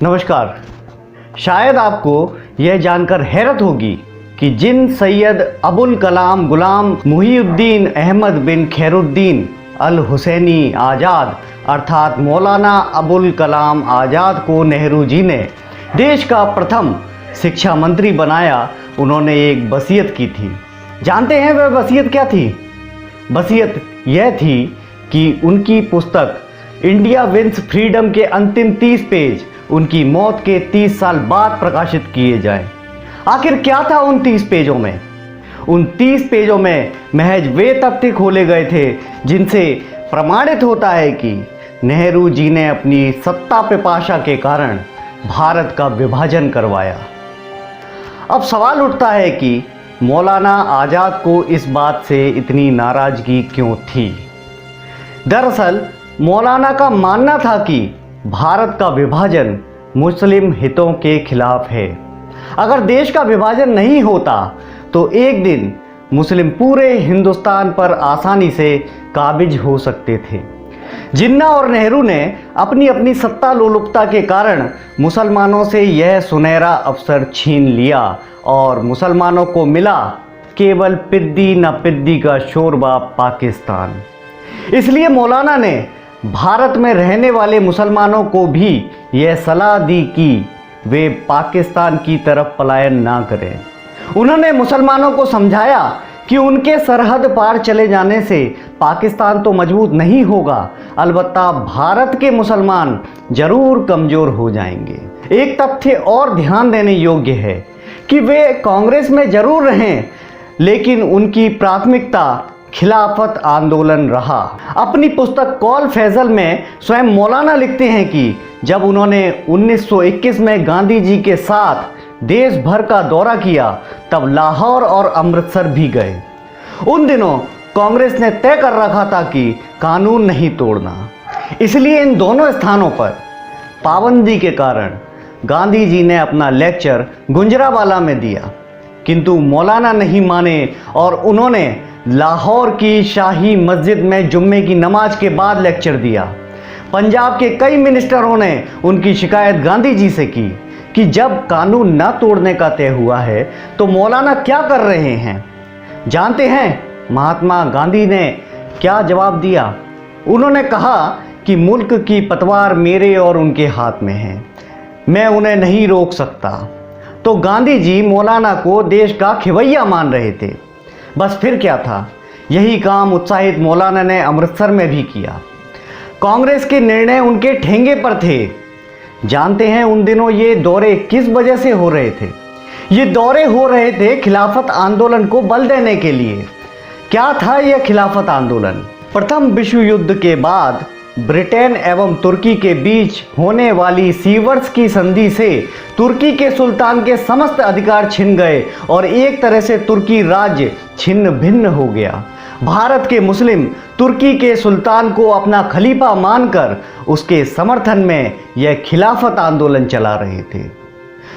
नमस्कार। शायद आपको यह जानकर हैरत होगी कि जिन सैयद अबुल कलाम गुलाम मुहीउद्दीन अहमद बिन खैरुद्दीन अल हुसैनी आज़ाद अर्थात मौलाना अबुल कलाम आज़ाद को नेहरू जी ने देश का प्रथम शिक्षा मंत्री बनाया, उन्होंने एक वसीयत की थी। जानते हैं वह वसीयत क्या थी? वसीयत यह थी कि उनकी पुस्तक इंडिया विंस फ्रीडम के अंतिम 30 पेज उनकी मौत के 30 साल बाद प्रकाशित किए जाएं। आखिर क्या था उन 30 पेजों में? उन 30 पेजों में महज वे तथ्य खोले गए थे जिनसे प्रमाणित होता है कि नेहरू जी ने अपनी सत्ता पिपाशा के कारण भारत का विभाजन करवाया। अब सवाल उठता है कि मौलाना आज़ाद को इस बात से इतनी नाराज़गी क्यों थी? दरअसल मौलाना का मानना था कि भारत का विभाजन मुस्लिम हितों के खिलाफ है। अगर देश का विभाजन नहीं होता तो एक दिन मुस्लिम पूरे हिंदुस्तान पर आसानी से काबिज हो सकते थे। जिन्ना और नेहरू ने अपनी अपनी सत्ता लोलुपता के कारण मुसलमानों से यह सुनहरा अवसर छीन लिया और मुसलमानों को मिला केवल पिद्दी न पिद्दी का शोरबा पाकिस्तान। इसलिए मौलाना ने भारत में रहने वाले मुसलमानों को भी यह सलाह दी कि वे पाकिस्तान की तरफ पलायन ना करें। उन्होंने मुसलमानों को समझाया कि उनके सरहद पार चले जाने से पाकिस्तान तो मजबूत नहीं होगा, अलबत्ता भारत के मुसलमान जरूर कमज़ोर हो जाएंगे। एक तथ्य और ध्यान देने योग्य है कि वे कांग्रेस में जरूर रहें, लेकिन उनकी प्राथमिकता खिलाफत आंदोलन रहा। अपनी पुस्तक कौल फैजल में स्वयं मौलाना लिखते हैं कि जब उन्होंने 1921 में गांधी जी के साथ देश भर का दौरा किया तब लाहौर और अमृतसर भी गए। उन दिनों कांग्रेस ने तय कर रखा था कि कानून नहीं तोड़ना, इसलिए इन दोनों स्थानों पर पाबंदी के कारण गांधी जी ने अपना लेक्चर गुजरांवाला में दिया, किंतु मौलाना नहीं माने और उन्होंने लाहौर की शाही मस्जिद में जुम्मे की नमाज के बाद लेक्चर दिया। पंजाब के कई मिनिस्टरों ने उनकी शिकायत गांधी जी से की कि जब कानून न तोड़ने का तय हुआ है तो मौलाना क्या कर रहे हैं? जानते हैं महात्मा गांधी ने क्या जवाब दिया? उन्होंने कहा कि मुल्क की पतवार मेरे और उनके हाथ में है, मैं उन्हें नहीं रोक सकता। तो गांधी जी मौलाना को देश का खिवैया मान रहे थे। बस फिर क्या था, यही काम उत्साहित मौलाना ने अमृतसर में भी किया। कांग्रेस के निर्णय उनके ठेंगे पर थे। जानते हैं उन दिनों ये दौरे किस वजह से हो रहे थे? ये दौरे हो रहे थे खिलाफत आंदोलन को बल देने के लिए। क्या था यह खिलाफत आंदोलन? प्रथम विश्व युद्ध के बाद ब्रिटेन एवं तुर्की के बीच होने वाली सीवर्स की संधि से तुर्की के सुल्तान के समस्त अधिकार छिन गए और एक तरह से तुर्की राज्य छिन्न भिन्न हो गया। भारत के मुस्लिम तुर्की के सुल्तान को अपना खलीफा मानकर उसके समर्थन में यह खिलाफत आंदोलन चला रहे थे।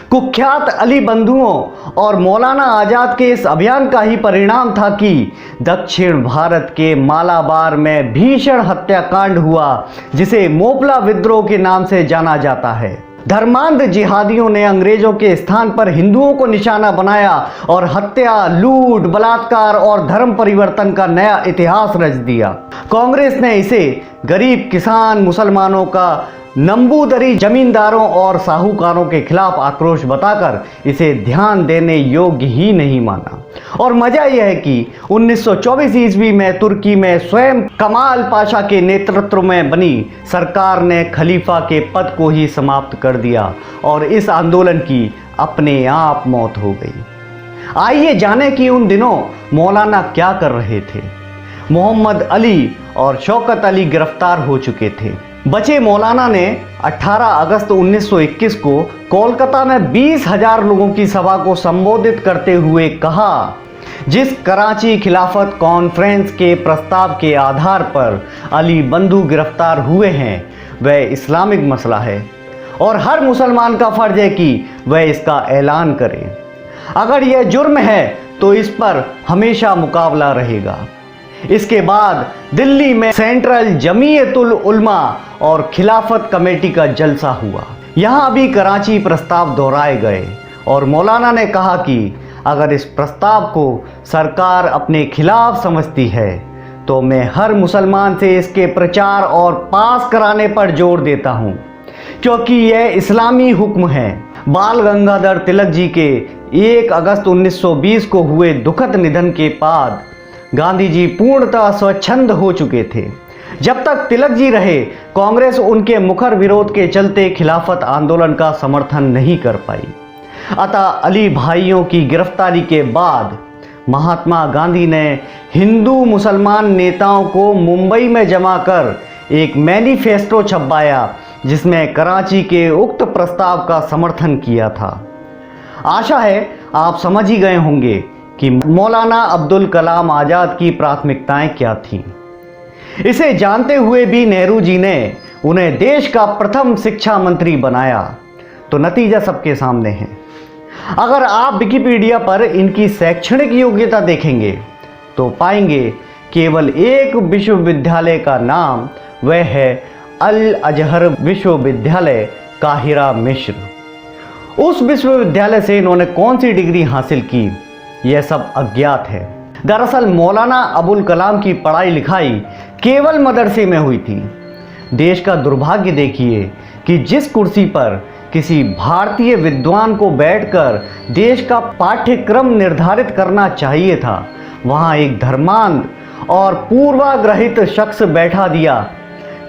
कुख्यात अली बंधुओं और मौलाना आज़ाद के इस अभियान का ही परिणाम था कि दक्षिण भारत के मालाबार में भीषण हत्याकांड हुआ, जिसे मोपला विद्रोह के नाम से जाना जाता है। धर्मांध जिहादियों ने अंग्रेजों के स्थान पर हिंदुओं को निशाना बनाया और हत्या, लूट, बलात्कार और धर्म परिवर्तन का नया इतिहास रच दिया। कांग्रेस ने इसे गरीब किसान मुसलमानों का नंबूदरी जमींदारों और साहूकारों के खिलाफ आक्रोश बताकर इसे ध्यान देने योग्य ही नहीं माना। और मजा यह है कि 1924 ईस्वी में तुर्की में स्वयं कमाल पाशा के नेतृत्व में बनी सरकार ने खलीफा के पद को ही समाप्त कर दिया और इस आंदोलन की अपने आप मौत हो गई। आइए जाने कि उन दिनों मौलाना क्या कर रहे थे। मोहम्मद अली और शौकत अली गिरफ्तार हो चुके थे। बचे मौलाना ने 18 अगस्त 1921 को कोलकाता में 20,000 लोगों की सभा को संबोधित करते हुए कहा, जिस कराची खिलाफत कॉन्फ्रेंस के प्रस्ताव के आधार पर अली बंधु गिरफ्तार हुए हैं वह इस्लामिक मसला है और हर मुसलमान का फर्ज है कि वह इसका ऐलान करे। अगर यह जुर्म है तो इस पर हमेशा मुकाबला रहेगा। इसके बाद दिल्ली में सेंट्रल जमीयतुल उलमा और खिलाफत कमेटी का जलसा हुआ। यहाँ भी कराची प्रस्ताव दोहराए गए और मौलाना ने कहा कि अगर इस प्रस्ताव को सरकार अपने खिलाफ समझती है तो मैं हर मुसलमान से इसके प्रचार और पास कराने पर जोर देता हूँ, क्योंकि यह इस्लामी हुक्म है। बाल गंगाधर तिलक जी के 1 अगस्त 1920 को हुए दुखद निधन के बाद गांधी जी पूर्णतः स्वच्छंद हो चुके थे। जब तक तिलक जी रहे, कांग्रेस उनके मुखर विरोध के चलते खिलाफत आंदोलन का समर्थन नहीं कर पाई। अतः अली भाइयों की गिरफ्तारी के बाद महात्मा गांधी ने हिंदू मुसलमान नेताओं को मुंबई में जमा कर एक मैनिफेस्टो छपवाया, जिसमें कराची के उक्त प्रस्ताव का समर्थन किया था। आशा है आप समझ ही गए होंगे कि मौलाना अब्दुल कलाम आज़ाद की प्राथमिकताएं क्या थीं। इसे जानते हुए भी नेहरू जी ने उन्हें देश का प्रथम शिक्षा मंत्री बनाया, तो नतीजा सबके सामने है। अगर आप विकिपीडिया पर इनकी शैक्षणिक योग्यता देखेंगे तो पाएंगे केवल एक विश्वविद्यालय का नाम, वह है अल अजहर विश्वविद्यालय काहिरा मिस्र। उस विश्वविद्यालय से इन्होंने कौन सी डिग्री हासिल की, यह सब अज्ञात है। दरअसल मौलाना अबुल कलाम की पढ़ाई लिखाई केवल मदरसे में हुई थी। देश का दुर्भाग्य देखिए कि जिस कुर्सी पर किसी भारतीय विद्वान को बैठकर देश का पाठ्यक्रम निर्धारित करना चाहिए था, वहां एक धर्मांध और पूर्वाग्रहित शख्स बैठा दिया।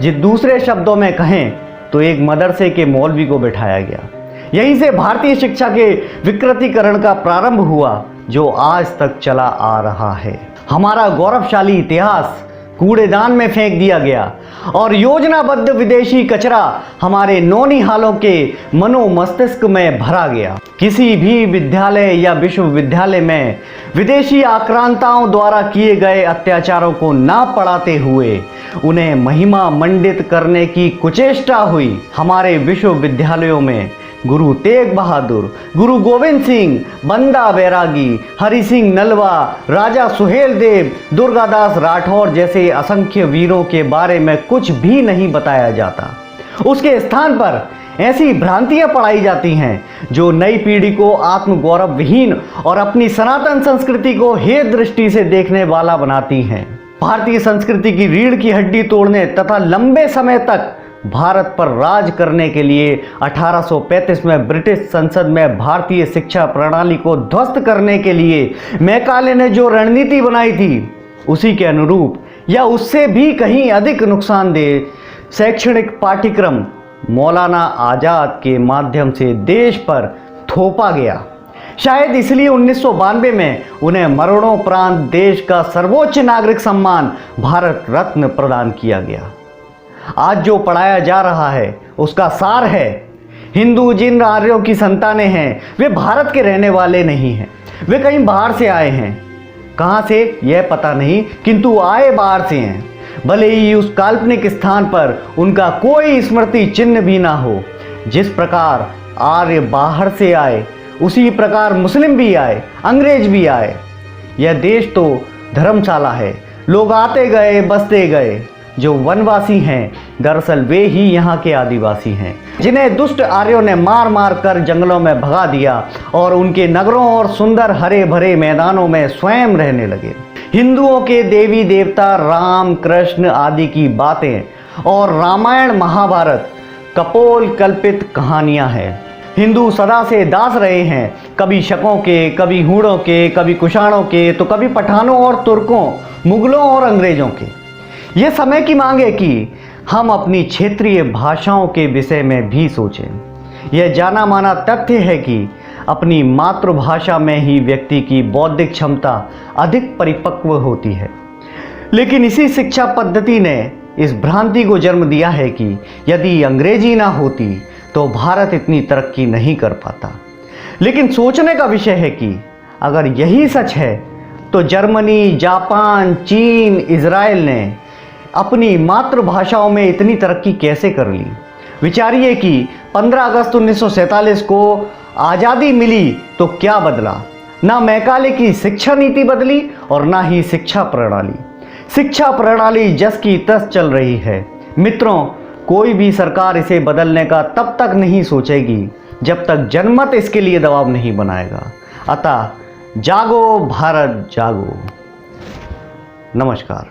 जिस दूसरे शब्दों में कहें तो एक मदरसे के मौलवी को बैठाया गया। यहीं से भारतीय शिक्षा के विकृतीकरण का प्रारंभ हुआ, जो आज तक चला आ रहा है। हमारा गौरवशाली इतिहास कूड़ेदान में फेंक दिया गया और योजनाबद्ध विदेशी कचरा हमारे नौनिहालों के मनो मस्तिष्क में भरा गया। किसी भी विद्यालय या विश्वविद्यालय में विदेशी आक्रांताओं द्वारा किए गए अत्याचारों को ना पढ़ाते हुए उन्हें महिमा मंडित करने की कुचेष्टा हुई। हमारे विश्वविद्यालयों में गुरु तेग बहादुर, गुरु गोविंद सिंह, बंदा बैरागी, हरि सिंह नलवा, राजा सुहेल देव, दुर्गादास राठौर जैसे असंख्य वीरों के बारे में कुछ भी नहीं बताया जाता। उसके स्थान पर ऐसी भ्रांतियां पढ़ाई जाती हैं जो नई पीढ़ी को आत्मगौरव विहीन और अपनी सनातन संस्कृति को हे दृष्टि से देखने वाला बनाती हैं। भारतीय संस्कृति की रीढ़ की हड्डी तोड़ने तथा लंबे समय तक भारत पर राज करने के लिए 1835 में ब्रिटिश संसद में भारतीय शिक्षा प्रणाली को ध्वस्त करने के लिए मैकाले ने जो रणनीति बनाई थी, उसी के अनुरूप या उससे भी कहीं अधिक नुकसानदेह शैक्षणिक पाठ्यक्रम मौलाना आज़ाद के माध्यम से देश पर थोपा गया। शायद इसलिए 1992 में उन्हें मरणोपरांत देश का सर्वोच्च नागरिक सम्मान भारत रत्न प्रदान किया गया। आज जो पढ़ाया जा रहा है उसका सार है, हिंदू जिन आर्यों की संतानें हैं वे भारत के रहने वाले नहीं हैं, वे कहीं बाहर से आए हैं। कहाँ से यह पता नहीं, किंतु आए बाहर से हैं। भले ही उस काल्पनिक स्थान पर उनका कोई स्मृति चिन्ह भी ना हो। जिस प्रकार आर्य बाहर से आए, उसी प्रकार मुस्लिम भी आए, अंग्रेज भी आए। यह देश तो धर्मशाला है, लोग आते गए बसते गए। जो वनवासी हैं दरअसल वे ही यहाँ के आदिवासी हैं, जिन्हें दुष्ट आर्यों ने मार मार कर जंगलों में भगा दिया और उनके नगरों और सुंदर हरे भरे मैदानों में स्वयं रहने लगे। हिंदुओं के देवी देवता राम कृष्ण आदि की बातें और रामायण महाभारत कपोल कल्पित कहानियां हैं। हिंदू सदा से दास रहे हैं, कभी शकों के, कभी हूणों के, कभी कुषाणों के, तो कभी पठानों और तुर्कों, मुगलों और अंग्रेजों के। ये समय की मांग है कि हम अपनी क्षेत्रीय भाषाओं के विषय में भी सोचें। यह जाना माना तथ्य है कि अपनी मातृभाषा में ही व्यक्ति की बौद्धिक क्षमता अधिक परिपक्व होती है। लेकिन इसी शिक्षा पद्धति ने इस भ्रांति को जन्म दिया है कि यदि अंग्रेजी ना होती तो भारत इतनी तरक्की नहीं कर पाता। लेकिन सोचने का विषय है कि अगर यही सच है तो जर्मनी, जापान, चीन, इजराइल ने अपनी मातृभाषाओं में इतनी तरक्की कैसे कर ली। विचारिए कि 15 अगस्त 1947 को आज़ादी मिली तो क्या बदला। ना मैकाले की शिक्षा नीति बदली और ना ही शिक्षा प्रणाली। शिक्षा प्रणाली जस की तस चल रही है। मित्रों, कोई भी सरकार इसे बदलने का तब तक नहीं सोचेगी जब तक जनमत इसके लिए दबाव नहीं बनाएगा। अतः जागो भारत जागो। नमस्कार।